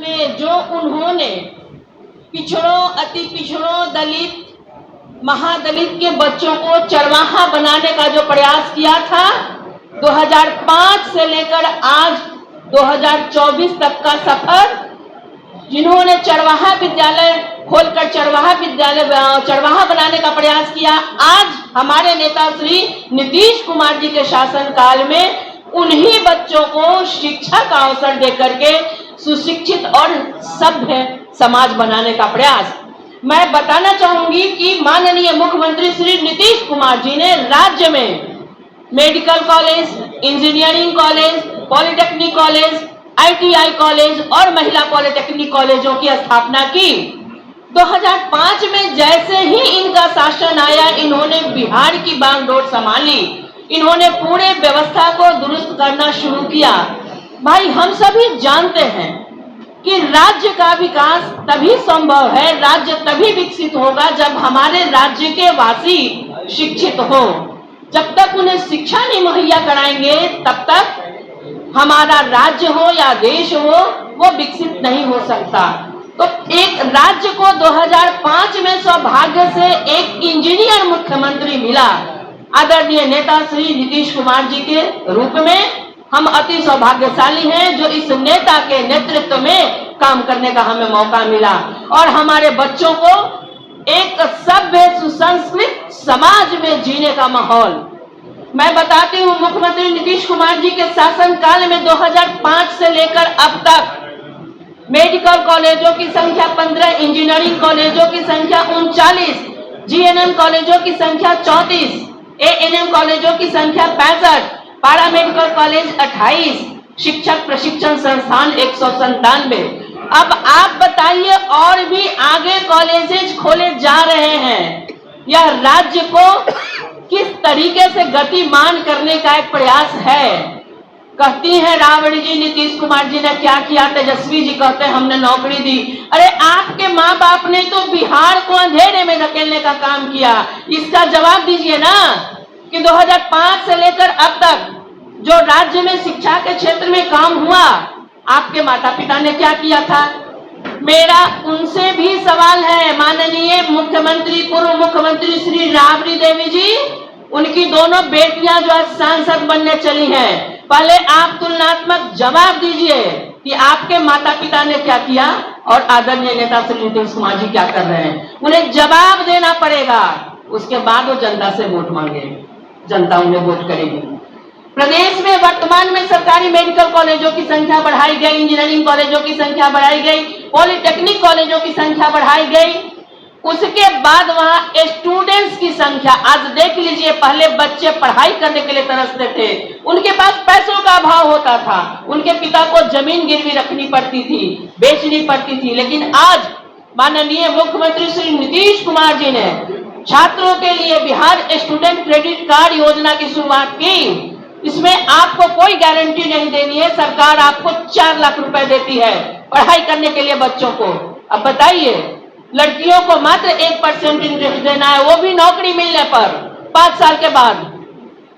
में जो उन्होंने पिछड़ों, अति पिछड़ों, दलित, महादलित के बच्चों को चरवाहा बनाने का जो प्रयास किया था, 2005 से लेकर आज 2024 तक का सफर, जिन्होंने चरवाहा विद्यालय खोलकर चरवाहा बनाने का प्रयास किया, आज हमारे नेता श्री नीतीश कुमार जी के शासन काल में उन्हीं बच्चों को शिक्षा का अवसर देकर के सुशिक्षित और सभ्य समाज बनाने का प्रयास। मैं बताना चाहूंगी कि माननीय मुख्यमंत्री श्री नीतीश कुमार जी ने राज्य में medical college, engineering college, polytechnic college, ITI college और महिला पॉलिटेक्निक कॉलेजों की स्थापना की। 2005 में जैसे ही इनका शासन आया, इन्होंने बिहार की बागडोर संभाली, इन्होंने पूरे व्यवस्था को दुरुस्त करना शुरू किया। भाई, हम सभी जानते हैं कि राज्य का विकास तभी संभव है, राज्य तभी विकसित होगा जब हमारे राज्य के वासी शिक्षित हो। जब तक उन्हें शिक्षा नहीं मुहैया कराएंगे, तब तक हमारा राज्य हो या देश हो, वो विकसित नहीं हो सकता। तो एक राज्य को 2005 में सौभाग्य से एक इंजीनियर मुख्यमंत्री मिला। आदरणीय नेता श्री नीतीश कुमार जी के रूप में हम अति सौभाग्यशाली हैं जो इस नेता के नेतृत्व में काम करने का हमें मौका मिला और हमारे बच्चों को एक सभ्य सुसंस्कृत समाज में जीने का माहौल। मैं बताती हूँ, मुख्यमंत्री नीतीश कुमार जी के शासन काल में 2005 से लेकर अब तक मेडिकल कॉलेजों की संख्या 15, इंजीनियरिंग कॉलेजों की संख्या 39, GNM कॉलेजों की संख्या 34, ANM कॉलेजों की संख्या 65, पारा मेडिकल कॉलेज 28, शिक्षक प्रशिक्षण संस्थान 197। अब आप बताइए, और भी आगे कॉलेजेस खोले जा रहे हैं। यह राज्य को किस तरीके से गतिमान करने का एक प्रयास है। कहती हैं रावण जी, नीतीश कुमार जी ने क्या किया, तेजस्वी जी कहते हैं हमने नौकरी दी। अरे, आपके माँ बाप ने तो बिहार को अंधेरे में धकेलने का काम किया। इसका जवाब दीजिए ना कि 2005 से लेकर अब तक जो राज्य में शिक्षा के क्षेत्र में काम हुआ, आपके माता पिता ने क्या किया था। मेरा उनसे भी सवाल है, माननीय मुख्यमंत्री, पूर्व मुख्यमंत्री श्री राबड़ी देवी जी, उनकी दोनों बेटियां जो आज सांसद बनने चली हैं, पहले आप तुलनात्मक जवाब दीजिए कि आपके माता पिता ने क्या किया और आदरणीय नेता श्री नीतीश कुमार जी क्या कर रहे हैं। उन्हें जवाब देना पड़ेगा, उसके बाद वो जनता से वोट मांगे, जनता उन्हें वोट करेगी। प्रदेश में वर्तमान में सरकारी मेडिकल कॉलेजों की संख्या बढ़ाई गई, इंजीनियरिंग कॉलेजों की संख्या बढ़ाई गई, पॉलिटेक्निक कॉलेजों की संख्या बढ़ाई गई। उसके बाद वहां स्टूडेंट्स की संख्या, आज देख लीजिए, पहले बच्चे पढ़ाई करने के लिए तरसते थे, उनके पास पैसों का अभाव होता था, उनके पिता को जमीन गिरवी रखनी पड़ती थी, बेचनी पड़ती थी। लेकिन आज माननीय मुख्यमंत्री श्री नीतीश कुमार जी ने छात्रों के लिए बिहार स्टूडेंट क्रेडिट कार्ड योजना की शुरुआत की। इसमें आपको कोई गारंटी नहीं देनी है, सरकार आपको 4 लाख रुपए देती है पढ़ाई करने के लिए बच्चों को। अब बताइए, लड़कियों को मात्र 1% इंटरेस्ट देना है, वो भी नौकरी मिलने पर 5 साल के बाद।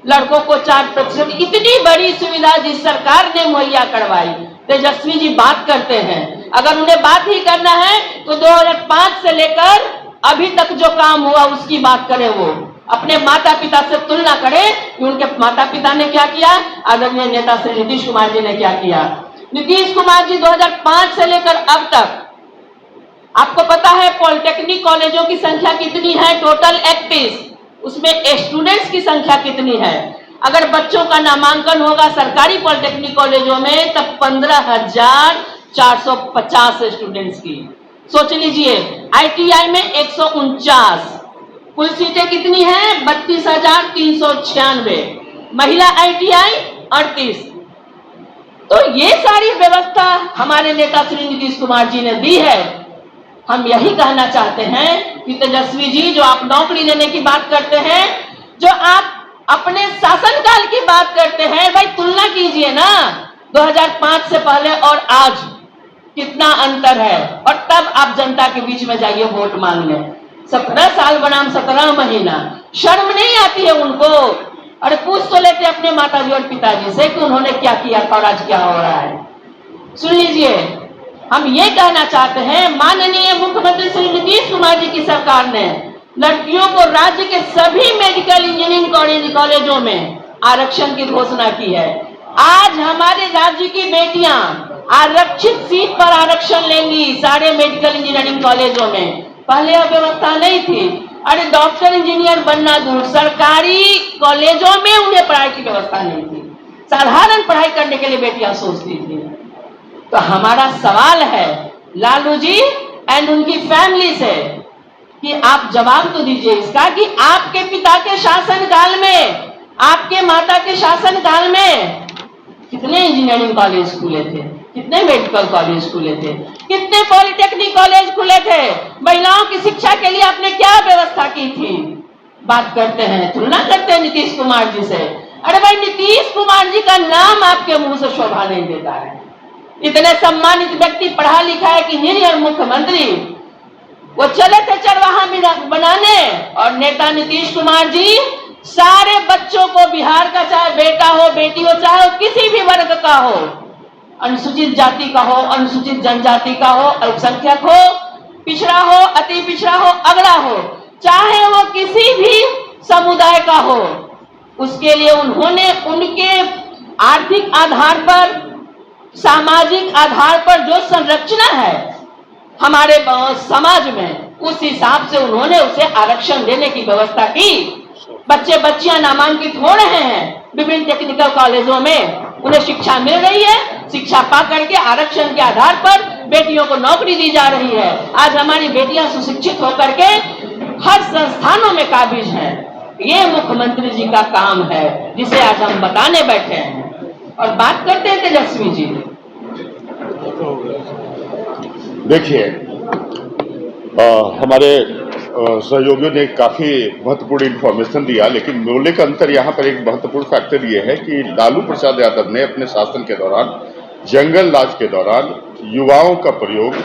लड़कों को 4%, इतनी बड़ी सुविधा जिस सरकार ने मुहैया करवाई। तेजस्वी जी बात करते हैं, अगर उन्हें बात ही करना है तो 2005 से लेकर अभी तक जो काम हुआ उसकी बात करें। वो अपने माता पिता से तुलना करें कि उनके माता पिता ने क्या किया, आदरणीय नेता श्री नीतीश कुमार जी ने क्या किया। नीतीश कुमार जी 2005 से लेकर अब तक, आपको पता है पॉलिटेक्निक कॉलेजों की संख्या कितनी है, टोटल 31, उसमें स्टूडेंट्स की संख्या कितनी है। अगर बच्चों का नामांकन होगा सरकारी पॉलिटेक्निक कॉलेजों में तब 15,450 स्टूडेंट्स की, सोच लीजिए। ITI में 149, कुल सीटें कितनी हैं, 32,396, महिला ITI 38। तो ये सारी व्यवस्था हमारे नेता श्री नीतीश कुमार जी ने दी है। हम यही कहना चाहते हैं कि तेजस्वी जी, जो आप नौकरी देने की बात करते हैं, जो आप अपने शासनकाल की बात करते हैं, भाई तुलना कीजिए ना 2005 से पहले और आज कितना अंतर है। और तब आप जनता के बीच में जाइए वोट मांगने। 17 साल बनाम 17 महीना, शर्म नहीं आती है उनको। अरे पूछ तो लेते अपने माताजी और पिताजी से कि उन्होंने क्या किया था और आज क्या हो रहा है। सुन लीजिए, हम ये कहना चाहते हैं, माननीय मुख्यमंत्री श्री नीतीश कुमार जी की सरकार ने लड़कियों को राज्य के सभी मेडिकल इंजीनियरिंग कॉलेजों में आरक्षण की घोषणा की है। आज हमारे राज्य की बेटियां आरक्षित सीट पर आरक्षण लेंगी सारे मेडिकल इंजीनियरिंग कॉलेजों में। पहले यह व्यवस्था नहीं थी। अरे डॉक्टर इंजीनियर बनना दूर, सरकारी कॉलेजों में उन्हें पढ़ाई की व्यवस्था नहीं थी। साधारण पढ़ाई करने के लिए बेटियां सोचती थी। तो हमारा सवाल है लालू जी एंड उनकी फैमिली से कि आप जवाब तो दीजिए इसका कि आपके पिता के शासनकाल में, आपके माता के शासनकाल में कितने इंजीनियरिंग कॉलेज खुले थे, कितने मेडिकल कॉलेज खुले थे, कितने पॉलिटेक्निक कॉलेज खुले थे, महिलाओं की शिक्षा के लिए आपने क्या व्यवस्था की थी। बात करते हैं, तुलना करते हैं नीतीश कुमार जी से। अरे भाई, नीतीश कुमार जी का नाम आपके मुंह से शोभा नहीं देता है। इतने सम्मानित व्यक्ति, पढ़ा लिखा है कि इंजीनियर मुख्यमंत्री, वो चले थे चरवाहा बनाने, और नेता नीतीश कुमार जी सारे बच्चों को, बिहार का चाहे बेटा हो बेटी हो, चाहे वो किसी भी वर्ग का हो, अनुसूचित जाति का हो, अनुसूचित जनजाति का हो, अल्पसंख्यक हो, पिछड़ा हो, अति पिछड़ा हो, अगड़ा हो, चाहे वो किसी भी समुदाय का हो, उसके लिए उन्होंने उनके आर्थिक आधार पर, सामाजिक आधार पर जो संरचना है हमारे समाज में, उस हिसाब से उन्होंने उसे आरक्षण देने की व्यवस्था की। बच्चे बच्चियां नामांकित हो रहे हैं विभिन्न टेक्निकल कॉलेजों में, उन्हें शिक्षा मिल रही है। शिक्षा पा करके आरक्षण के आधार पर बेटियों को नौकरी दी जा रही है। आज हमारी बेटियां सुशिक्षित होकर के हर संस्थानों में काबिज हैं। ये मुख्यमंत्री जी का काम है जिसे आज हम बताने बैठे हैं। और बात करते हैं तेजस्वी जी। देखिए, हमारे सहयोगियों ने काफी महत्वपूर्ण इंफॉर्मेशन दिया, लेकिन मौलिक अंतर यहाँ पर एक महत्वपूर्ण फैक्टर ये है कि लालू प्रसाद यादव ने अपने शासन के दौरान, जंगल राज के दौरान युवाओं का प्रयोग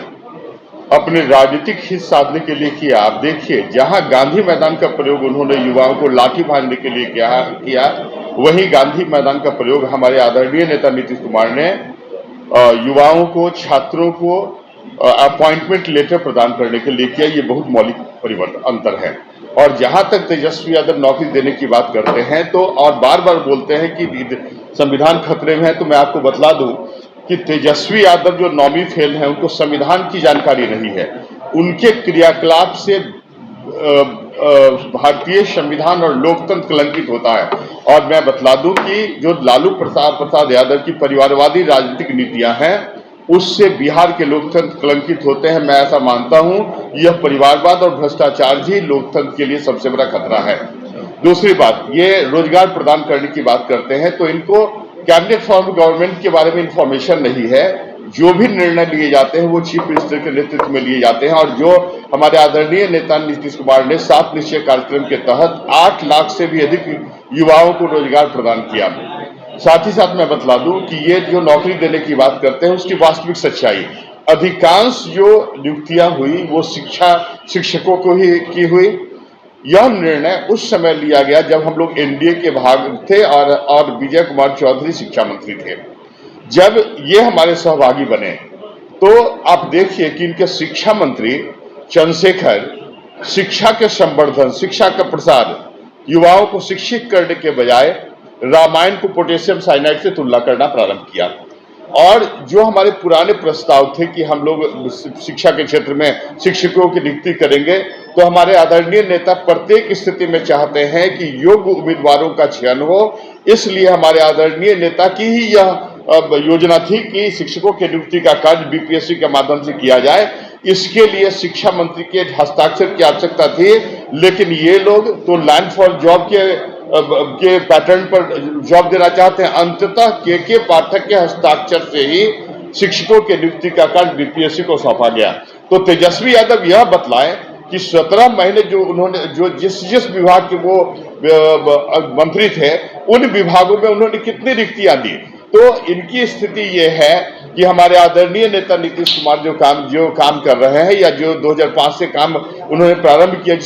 अपने राजनीतिक हित साधने के लिए किया। आप देखिए, जहां गांधी मैदान का प्रयोग उन्होंने युवाओं को लाठी मारने के लिए किया, वही गांधी मैदान का प्रयोग हमारे आदरणीय नेता नीतीश कुमार ने युवाओं को, छात्रों को अपॉइंटमेंट लेटर प्रदान करने के लिए किया। ये बहुत मौलिक परिवर्तन अंतर है। और जहां तक तेजस्वी यादव नौकरी देने की बात करते हैं तो, और बार बार बोलते हैं कि संविधान खतरे में है, तो मैं आपको बतला दूं कि तेजस्वी यादव जो नौवीं फेल हैं, उनको संविधान की जानकारी नहीं है। उनके क्रियाकलाप से भारतीय संविधान और लोकतंत्र कलंकित होता है। और मैं बतला दूं कि जो लालू प्रसाद यादव की परिवारवादी राजनीतिक नीतियां हैं, उससे बिहार के लोकतंत्र कलंकित होते हैं। मैं ऐसा मानता हूं, यह परिवारवाद और भ्रष्टाचार ही लोकतंत्र के लिए सबसे बड़ा खतरा है। दूसरी बात, ये रोजगार प्रदान करने की बात करते हैं तो इनको कैबिनेट फॉर्म गवर्नमेंट के बारे में इंफॉर्मेशन नहीं है। जो भी निर्णय लिए जाते हैं वो चीफ मिनिस्टर के नेतृत्व में लिए जाते हैं। और जो हमारे आदरणीय नेता नीतीश कुमार ने 7 निश्चय कार्यक्रम के तहत 8 लाख से भी अधिक युवाओं को रोजगार प्रदान किया। साथ ही साथ मैं बतला दूं कि ये जो नौकरी देने की बात करते हैं, उसकी वास्तविक सच्चाई, अधिकांश जो नियुक्तियां हुई वो शिक्षकों को ही की हुई। यह निर्णय उस समय लिया गया जब हम लोग एनडीए के भाग थे और विजय कुमार चौधरी शिक्षा मंत्री थे। जब ये हमारे सहभागी बने तो आप देखिए कि इनके शिक्षा मंत्री चंद्रशेखर शिक्षा के संवर्धन, शिक्षा का प्रसार, युवाओं को शिक्षित करने के बजाय रामायण को पोटेशियम साइनाइड से तुलना करना प्रारंभ किया। और जो हमारे पुराने प्रस्ताव थे कि हम लोग शिक्षा के क्षेत्र में शिक्षकों की नियुक्ति करेंगे, तो हमारे आदरणीय नेता प्रत्येक स्थिति में चाहते हैं कि योग्य उम्मीदवारों का चयन हो। इसलिए हमारे आदरणीय नेता की ही यह योजना थी कि शिक्षकों की नियुक्ति का कार्य बीपीएससी के माध्यम से किया जाए। इसके लिए शिक्षा मंत्री के हस्ताक्षर की आवश्यकता थी, लेकिन ये लोग तो लैंड फॉर जॉब के पैटर्न पर जॉब देना चाहते हैं। अंततः के पाठक के हस्ताक्षर से ही शिक्षकों के नियुक्ति का कार्य बीपीएससी को सौंपा गया। तो तेजस्वी यादव यह बतलाएं कि 17 महीने जो उन्होंने जिस विभाग के वो मंत्री थे, उन विभागों में उन्होंने कितनी रिक्तियां दी। तो इनकी स्थिति ये है कि हमारे आदरणीय नेता नीतीश कुमार जो काम कर रहे हैं, या जो 2005 से काम उन्होंने प्रारंभ किया,